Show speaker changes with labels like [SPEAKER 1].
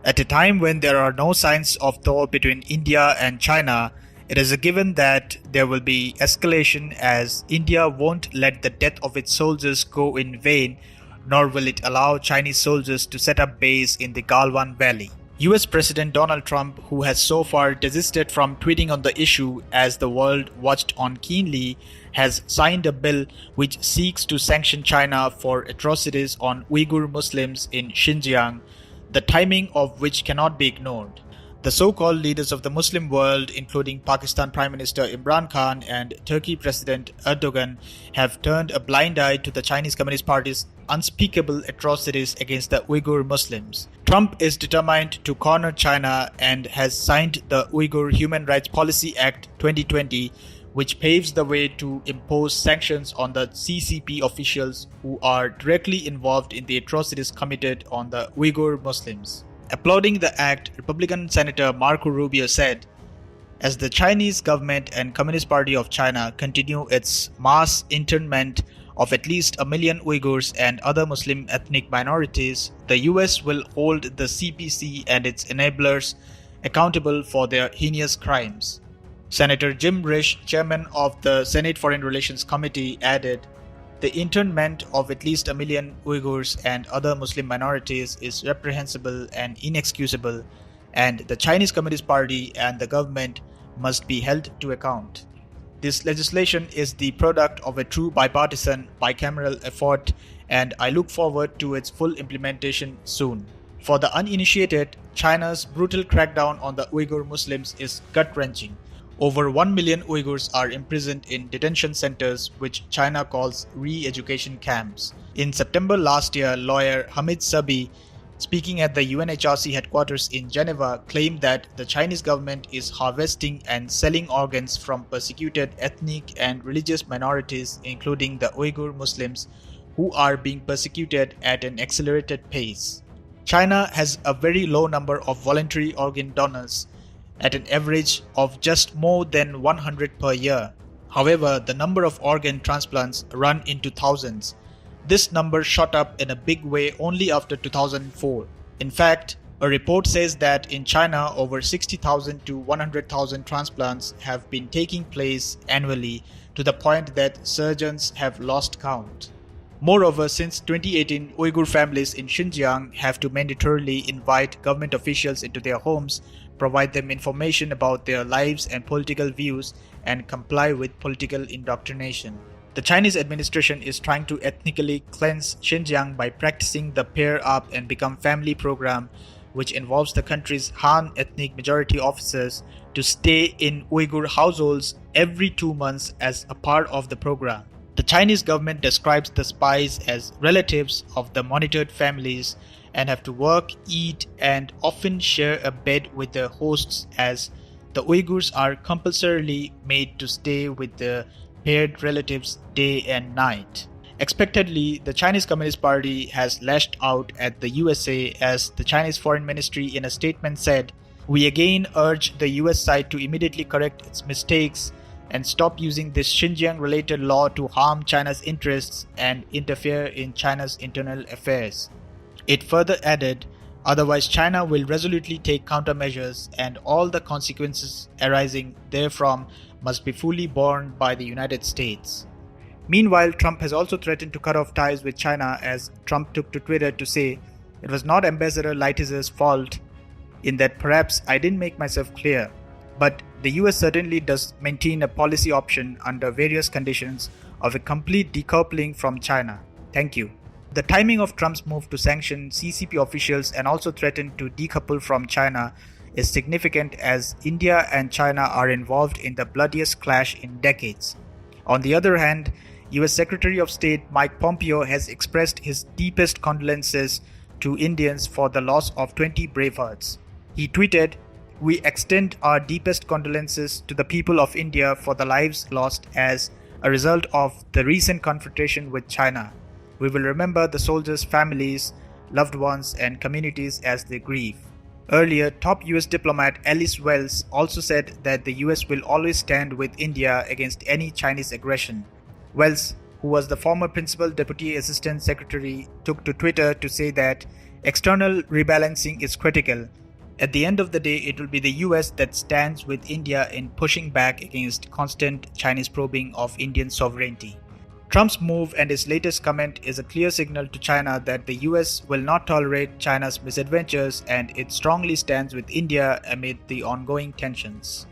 [SPEAKER 1] At a time when there are no signs of thaw between India and China, it is a given that there will be escalation as India won't let the death of its soldiers go in vain, nor will it allow Chinese soldiers to set up base in the Galwan Valley. US President Donald Trump, who has so far desisted from tweeting on the issue as the world watched on keenly, has signed a bill which seeks to sanction China for atrocities on Uyghur Muslims in Xinjiang, the timing of which cannot be ignored. The so-called leaders of the Muslim world, including Pakistan Prime Minister Imran Khan and Turkey President Erdogan, have turned a blind eye to the Chinese Communist Party's unspeakable atrocities against the Uyghur Muslims. Trump is determined to corner China and has signed the Uyghur Human Rights Policy Act 2020, which paves the way to impose sanctions on the CCP officials who are directly involved in the atrocities committed on the Uyghur Muslims. Applauding the act, Republican Senator Marco Rubio said, "As the Chinese government and Communist Party of China continue its mass internment of at least 1 million Uyghurs and other Muslim ethnic minorities, the US will hold the CPC and its enablers accountable for their heinous crimes." Senator Jim Risch, chairman of the Senate Foreign Relations Committee, added, "The internment of at least 1 million Uyghurs and other Muslim minorities is reprehensible and inexcusable, and the Chinese Communist Party and the government must be held to account." This legislation is the product of a true bipartisan, bicameral effort, and I look forward to its full implementation soon. For the uninitiated, China's brutal crackdown on the Uyghur Muslims is gut-wrenching. Over 1 million Uyghurs are imprisoned in detention centers, which China calls re-education camps. In September last year, lawyer Hamid Sabi, speaking at the UNHRC headquarters in Geneva, claimed that the Chinese government is harvesting and selling organs from persecuted ethnic and religious minorities, including the Uyghur Muslims, who are being persecuted at an accelerated pace. China has a very low number of voluntary organ donors, at an average of just more than 100 per year. However, the number of organ transplants run into thousands. This number shot up in a big way only after 2004. In fact, a report says that in China over 60,000 to 100,000 transplants have been taking place annually, to the point that surgeons have lost count. Moreover, since 2018, Uyghur families in Xinjiang have to mandatorily invite government officials into their homes, provide them information about their lives and political views, and comply with political indoctrination. The Chinese administration is trying to ethnically cleanse Xinjiang by practicing the pair up and become family program, which involves the country's Han ethnic majority officers to stay in Uyghur households every 2 months as a part of the program. The Chinese government describes the spies as relatives of the monitored families and have to work, eat, and often share a bed with their hosts, as the Uyghurs are compulsorily made to stay with the paired relatives day and night. Expectedly, the Chinese Communist Party has lashed out at the USA, as the Chinese Foreign Ministry in a statement said, "We again urge the US side to immediately correct its mistakes and stop using this Xinjiang-related law to harm China's interests and interfere in China's internal affairs." It further added, "Otherwise China will resolutely take countermeasures, and all the consequences arising therefrom must be fully borne by the United States." Meanwhile, Trump has also threatened to cut off ties with China, as Trump took to Twitter to say, "It was not Ambassador Lighthizer' fault in that perhaps I didn't make myself clear. But the US certainly does maintain a policy option under various conditions of a complete decoupling from China. Thank you." The timing of Trump's move to sanction CCP officials and also threaten to decouple from China is significant, as India and China are involved in the bloodiest clash in decades. On the other hand, US Secretary of State Mike Pompeo has expressed his deepest condolences to Indians for the loss of 20 brave hearts. He tweeted, "We extend our deepest condolences to the people of India for the lives lost as a result of the recent confrontation with China. We will remember the soldiers' families, loved ones, and communities as they grieve." Earlier, top US diplomat Alice Wells also said that the US will always stand with India against any Chinese aggression. Wells, who was the former Principal Deputy Assistant Secretary, took to Twitter to say that External rebalancing is critical. At the end of the day, it will be the US that stands with India in pushing back against constant Chinese probing of Indian sovereignty. Trump's move and his latest comment is a clear signal to China that the US will not tolerate China's misadventures, and it strongly stands with India amid the ongoing tensions.